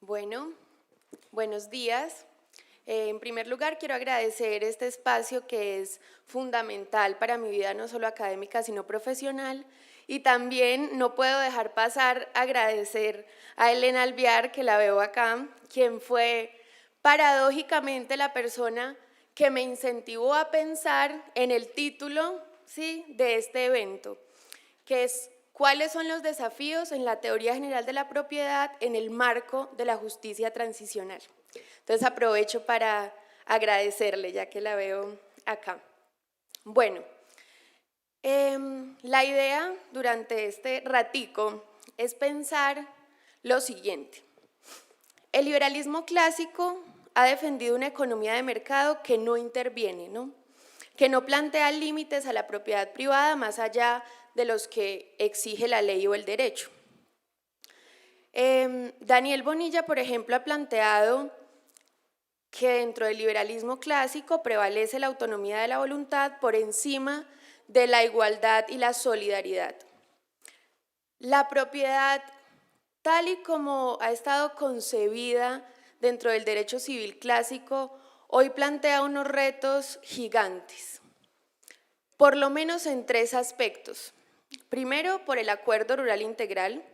Bueno, buenos días. En primer lugar, quiero agradecer este espacio que es fundamental para mi vida, no solo académica, sino profesional. Y también no puedo dejar pasar agradecer a Elena Alvear, que la veo acá, quien fue paradójicamente la persona que me incentivó a pensar en el título, ¿sí?, de este evento, que es ¿cuáles son los desafíos en la teoría general de la propiedad en el marco de la justicia transicional? Entonces aprovecho para agradecerle, ya que la veo acá. Bueno, la idea durante este ratico es pensar lo siguiente. El liberalismo clásico ha defendido una economía de mercado que no interviene, que no plantea límites a la propiedad privada más allá de los que exige la ley o el derecho. Daniel Bonilla, por ejemplo, ha planteado que dentro del liberalismo clásico prevalece la autonomía de la voluntad por encima de la igualdad y la solidaridad. La propiedad, tal y como ha estado concebida dentro del derecho civil clásico, hoy plantea unos retos gigantes, por lo menos en tres aspectos. Primero, por el Acuerdo Rural Integral.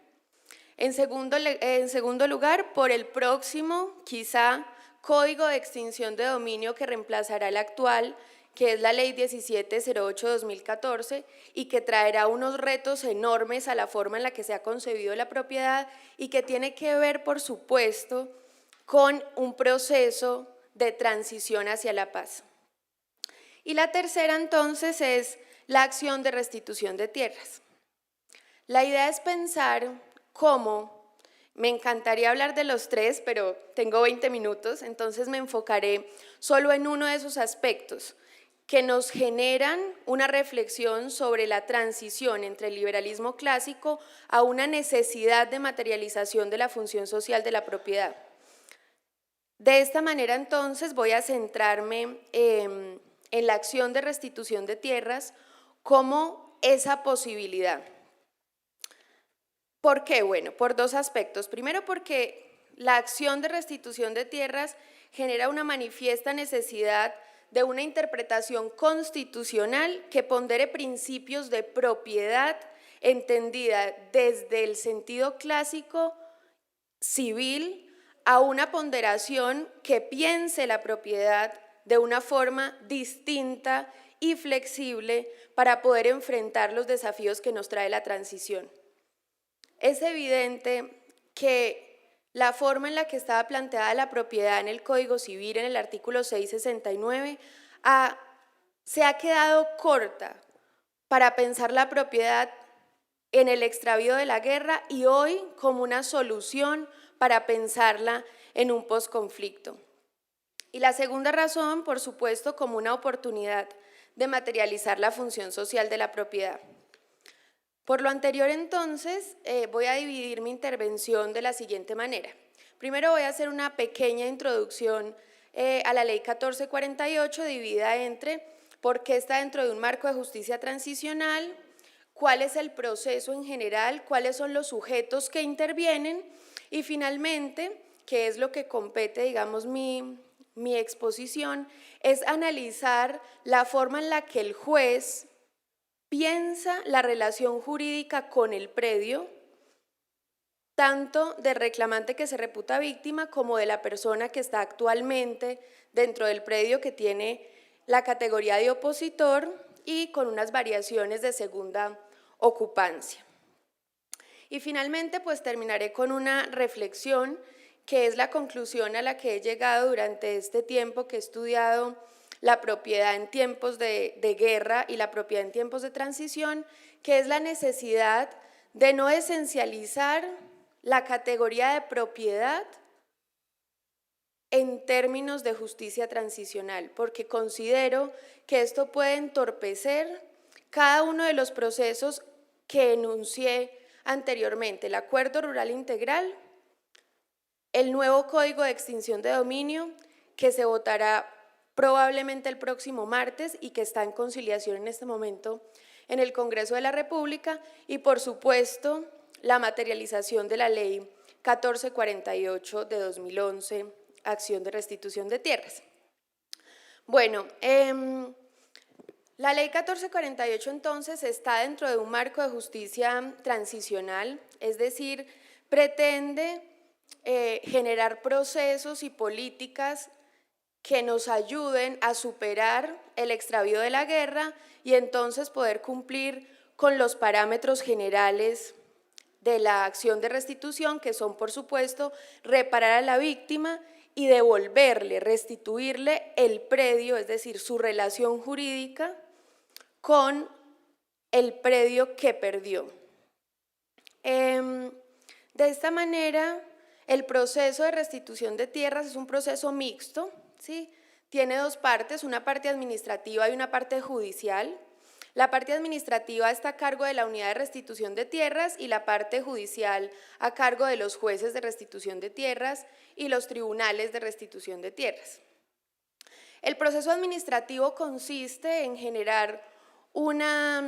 En segundo lugar, por el próximo, quizá, Código de Extinción de Dominio que reemplazará el actual, que es la Ley 1708-2014 y que traerá unos retos enormes a la forma en la que se ha concebido la propiedad y que tiene que ver, por supuesto, con un proceso de transición hacia la paz. Y la tercera, entonces, es la acción de restitución de tierras. La idea es pensar cómo, me encantaría hablar de los tres, pero tengo 20 minutos, entonces me enfocaré solo en uno de esos aspectos que nos generan una reflexión sobre la transición entre el liberalismo clásico a una necesidad de materialización de la función social de la propiedad. De esta manera, entonces, voy a centrarme en la acción de restitución de tierras como esa posibilidad. ¿Por qué? Bueno, por dos aspectos. Primero, porque la acción de restitución de tierras genera una manifiesta necesidad de una interpretación constitucional que pondere principios de propiedad entendida desde el sentido clásico civil a una ponderación que piense la propiedad de una forma distinta y flexible para poder enfrentar los desafíos que nos trae la transición. Es evidente que la forma en la que estaba planteada la propiedad en el Código Civil, en el artículo 669, se ha quedado corta para pensar la propiedad en el extravío de la guerra y hoy como una solución para pensarla en un posconflicto. Y la segunda razón, por supuesto, como una oportunidad de materializar la función social de la propiedad. Por lo anterior, entonces, voy a dividir mi intervención de la siguiente manera. Primero voy a hacer una pequeña introducción a la Ley 1448, dividida entre por qué está dentro de un marco de justicia transicional, cuál es el proceso en general, cuáles son los sujetos que intervienen y finalmente, que es lo que compete, digamos, mi exposición, es analizar la forma en la que el juez piensa la relación jurídica con el predio, tanto del reclamante que se reputa víctima como de la persona que está actualmente dentro del predio que tiene la categoría de opositor y con unas variaciones de segunda ocupancia. Y finalmente, pues terminaré con una reflexión que es la conclusión a la que he llegado durante este tiempo que he estudiado la propiedad en tiempos de guerra y la propiedad en tiempos de transición, que es la necesidad de no esencializar la categoría de propiedad en términos de justicia transicional, porque considero que esto puede entorpecer cada uno de los procesos que enuncié anteriormente, el Acuerdo Rural Integral, el nuevo Código de Extinción de Dominio, que se votará probablemente el próximo martes y que está en conciliación en este momento en el Congreso de la República, y por supuesto la materialización de la Ley 1448 de 2011, Acción de Restitución de Tierras. Bueno, la Ley 1448 entonces está dentro de un marco de justicia transicional, es decir, pretende generar procesos y políticas que nos ayuden a superar el extravío de la guerra y entonces poder cumplir con los parámetros generales de la acción de restitución, que son, por supuesto, reparar a la víctima y devolverle, restituirle el predio, es decir, su relación jurídica con el predio que perdió. De esta manera, el proceso de restitución de tierras es un proceso mixto, ¿sí? Tiene dos partes, una parte administrativa y una parte judicial. La parte administrativa está a cargo de la unidad de restitución de tierras y la parte judicial a cargo de los jueces de restitución de tierras y los tribunales de restitución de tierras. El proceso administrativo consiste en generar una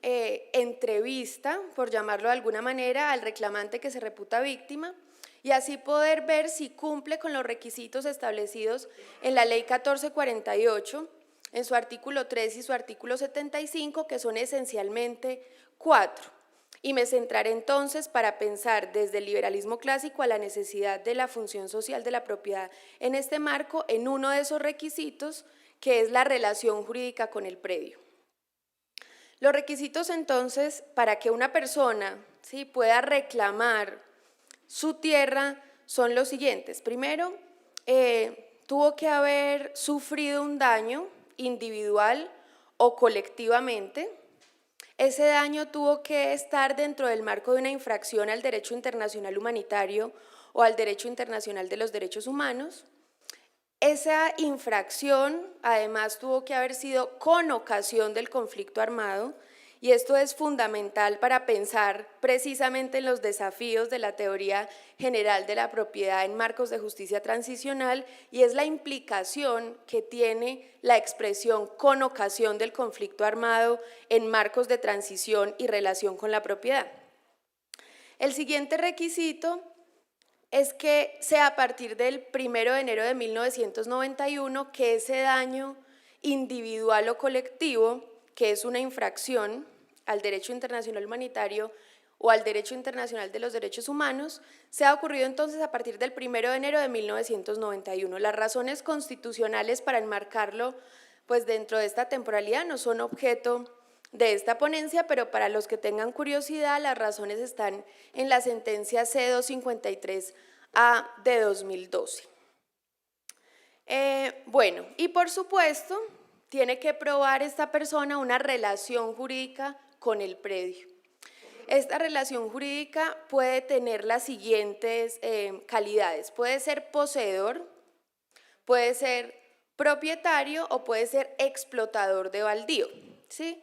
entrevista, por llamarlo de alguna manera, al reclamante que se reputa víctima y así poder ver si cumple con los requisitos establecidos en la Ley 1448, en su artículo 3 y su artículo 75, que son esencialmente 4. Y me centraré entonces para pensar desde el liberalismo clásico a la necesidad de la función social de la propiedad en este marco, en uno de esos requisitos, que es la relación jurídica con el predio. Los requisitos entonces para que una persona, ¿sí?, pueda reclamar su tierra son los siguientes. Primero, tuvo que haber sufrido un daño individual o colectivamente. Ese daño tuvo que estar dentro del marco de una infracción al derecho internacional humanitario o al derecho internacional de los derechos humanos. Esa infracción además tuvo que haber sido con ocasión del conflicto armado, y esto es fundamental para pensar precisamente en los desafíos de la teoría general de la propiedad en marcos de justicia transicional, y es la implicación que tiene la expresión con ocasión del conflicto armado en marcos de transición y relación con la propiedad. El siguiente requisito es que sea a partir del 1 de enero de 1991 que ese daño individual o colectivo, que es una infracción al derecho internacional humanitario o al derecho internacional de los derechos humanos, se ha ocurrido entonces a partir del 1 de enero de 1991. Las razones constitucionales para enmarcarlo pues dentro de esta temporalidad no son objeto de esta ponencia, pero para los que tengan curiosidad, las razones están en la sentencia C-253A de 2012. Bueno, y por supuesto, tiene que probar esta persona una relación jurídica con el predio. Esta relación jurídica puede tener las siguientes calidades. Puede ser poseedor, puede ser propietario o puede ser explotador de baldío, ¿sí?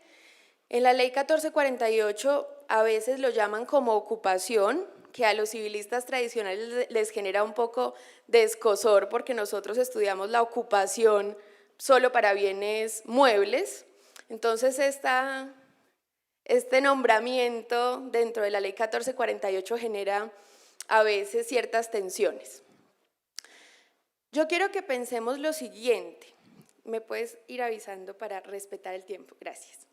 En la Ley 1448 a veces lo llaman como ocupación, que a los civilistas tradicionales les genera un poco de escozor porque nosotros estudiamos la ocupación solo para bienes muebles. Entonces este nombramiento dentro de la Ley 1448 genera a veces ciertas tensiones. Yo quiero que pensemos lo siguiente. ¿Me puedes ir avisando para respetar el tiempo? Gracias.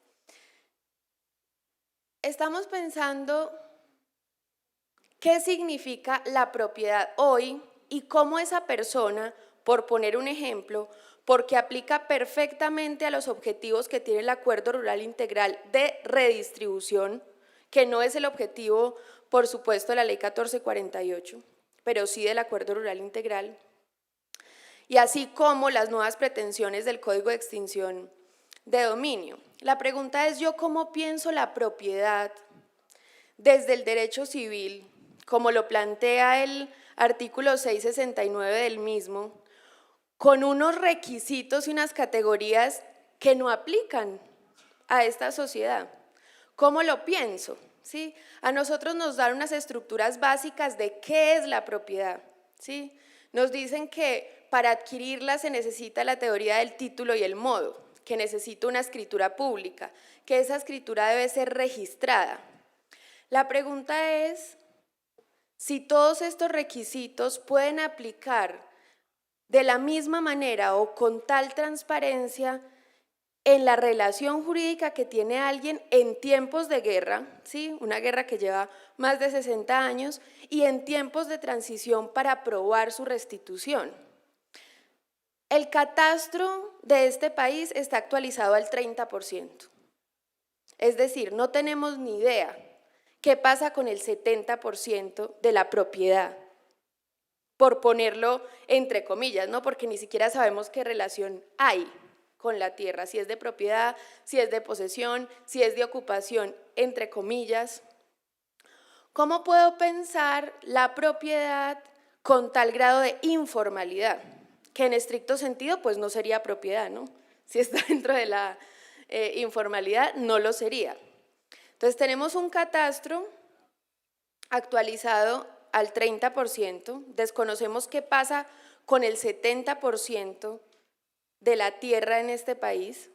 Estamos pensando qué significa la propiedad hoy y cómo esa persona, por poner un ejemplo, porque aplica perfectamente a los objetivos que tiene el Acuerdo Rural Integral de redistribución, que no es el objetivo, por supuesto, de la Ley 1448, pero sí del Acuerdo Rural Integral, y así como las nuevas pretensiones del Código de Extinción de Dominio. La pregunta es: ¿yo cómo pienso la propiedad desde el derecho civil, como lo plantea el artículo 669 del mismo, con unos requisitos y unas categorías que no aplican a esta sociedad? ¿Cómo lo pienso? ¿Sí? A nosotros nos dan unas estructuras básicas de qué es la propiedad, ¿sí? Nos dicen que para adquirirla se necesita la teoría del título y el modo, que necesita una escritura pública, que esa escritura debe ser registrada. La pregunta es si todos estos requisitos pueden aplicar de la misma manera o con tal transparencia en la relación jurídica que tiene alguien en tiempos de guerra, ¿sí? Una guerra que lleva más de 60 años, y en tiempos de transición para probar su restitución. El catastro de este país está actualizado al 30%. Es decir, no tenemos ni idea qué pasa con el 70% de la propiedad, por ponerlo entre comillas, ¿no? Porque ni siquiera sabemos qué relación hay con la tierra, si es de propiedad, si es de posesión, si es de ocupación, entre comillas. ¿Cómo puedo pensar la propiedad con tal grado de informalidad? Que en estricto sentido pues no sería propiedad, ¿no? Si está dentro de la informalidad no lo sería. Entonces tenemos un catastro actualizado al 30%, desconocemos qué pasa con el 70% de la tierra en este país.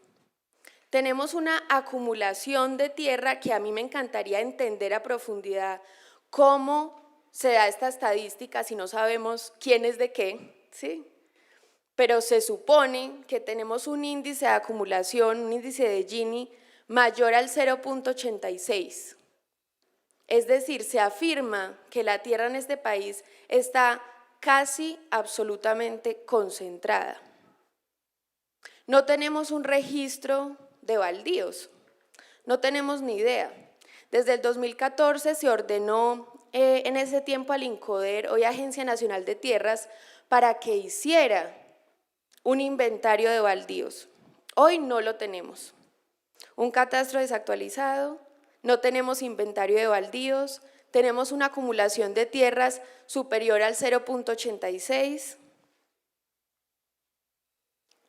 Tenemos una acumulación de tierra que a mí me encantaría entender a profundidad cómo se da esta estadística si no sabemos quién es de qué, ¿sí? Pero se supone que tenemos un índice de acumulación, un índice de Gini mayor al 0.86. Es decir, se afirma que la tierra en este país está casi absolutamente concentrada. No tenemos un registro de baldíos, no tenemos ni idea. Desde el 2014 se ordenó en ese tiempo al INCODER, hoy Agencia Nacional de Tierras, para que hiciera un inventario de baldíos. Hoy no lo tenemos. Un catastro desactualizado, no tenemos inventario de baldíos, tenemos una acumulación de tierras superior al 0.86.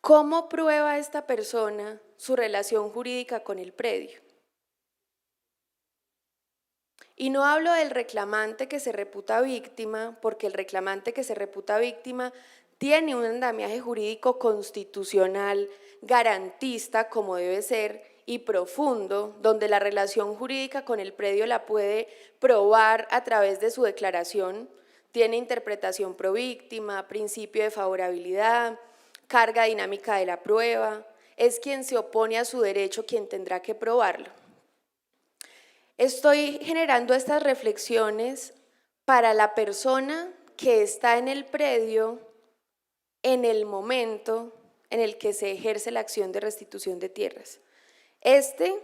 ¿Cómo prueba esta persona su relación jurídica con el predio? Y no hablo del reclamante que se reputa víctima, porque el reclamante que se reputa víctima tiene un andamiaje jurídico constitucional garantista, como debe ser, y profundo, donde la relación jurídica con el predio la puede probar a través de su declaración, tiene interpretación pro víctima, principio de favorabilidad, carga dinámica de la prueba, es quien se opone a su derecho quien tendrá que probarlo. Estoy generando estas reflexiones para la persona que está en el predio en el momento en el que se ejerce la acción de restitución de tierras. Este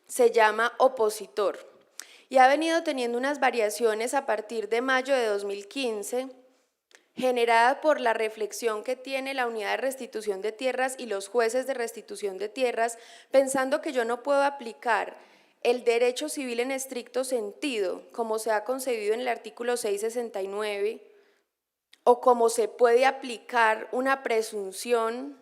se llama opositor y ha venido teniendo unas variaciones a partir de mayo de 2015, generada por la reflexión que tiene la unidad de restitución de tierras y los jueces de restitución de tierras, pensando que yo no puedo aplicar el derecho civil en estricto sentido, como se ha concebido en el artículo 669, o como se puede aplicar una presunción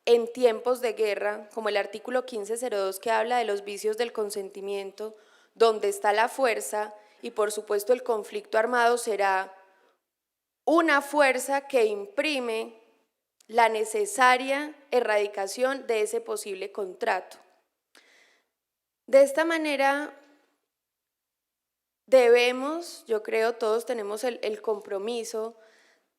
en tiempos de guerra, como el artículo 1502 que habla de los vicios del consentimiento, donde está la fuerza y por supuesto el conflicto armado será una fuerza que imprime la necesaria erradicación de ese posible contrato. De esta manera debemos, yo creo todos tenemos el compromiso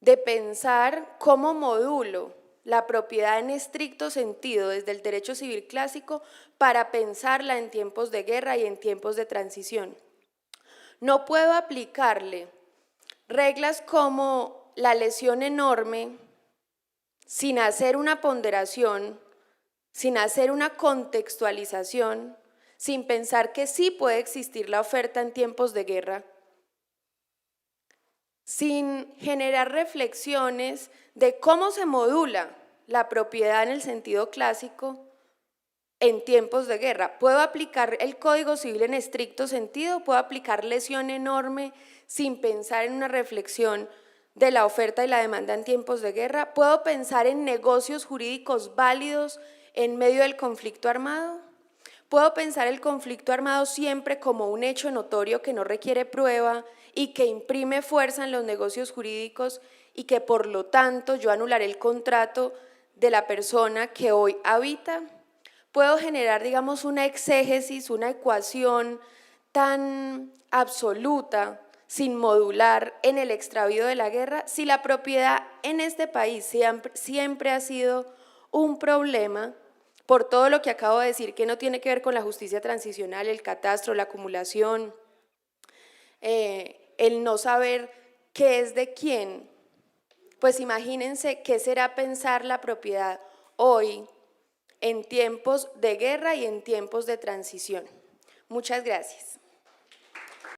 de pensar cómo modulo la propiedad en estricto sentido desde el derecho civil clásico para pensarla en tiempos de guerra y en tiempos de transición. No puedo aplicarle reglas como la lesión enorme sin hacer una ponderación, sin hacer una contextualización, sin pensar que sí puede existir la oferta en tiempos de guerra, sin generar reflexiones de cómo se modula la propiedad en el sentido clásico en tiempos de guerra. Puedo aplicar el Código Civil en estricto sentido, puedo aplicar lesión enorme sin pensar en una reflexión de la oferta y la demanda en tiempos de guerra. Puedo pensar en negocios jurídicos válidos en medio del conflicto armado. Puedo pensar el conflicto armado siempre como un hecho notorio que no requiere prueba y que imprime fuerza en los negocios jurídicos y que por lo tanto yo anularé el contrato de la persona que hoy habita. Puedo generar, digamos, una exégesis, una ecuación tan absoluta, sin modular en el extravío de la guerra, si la propiedad en este país siempre ha sido un problema, por todo lo que acabo de decir, que no tiene que ver con la justicia transicional, el catastro, la acumulación, el no saber qué es de quién, pues imagínense qué será pensar la propiedad hoy en tiempos de guerra y en tiempos de transición. Muchas gracias.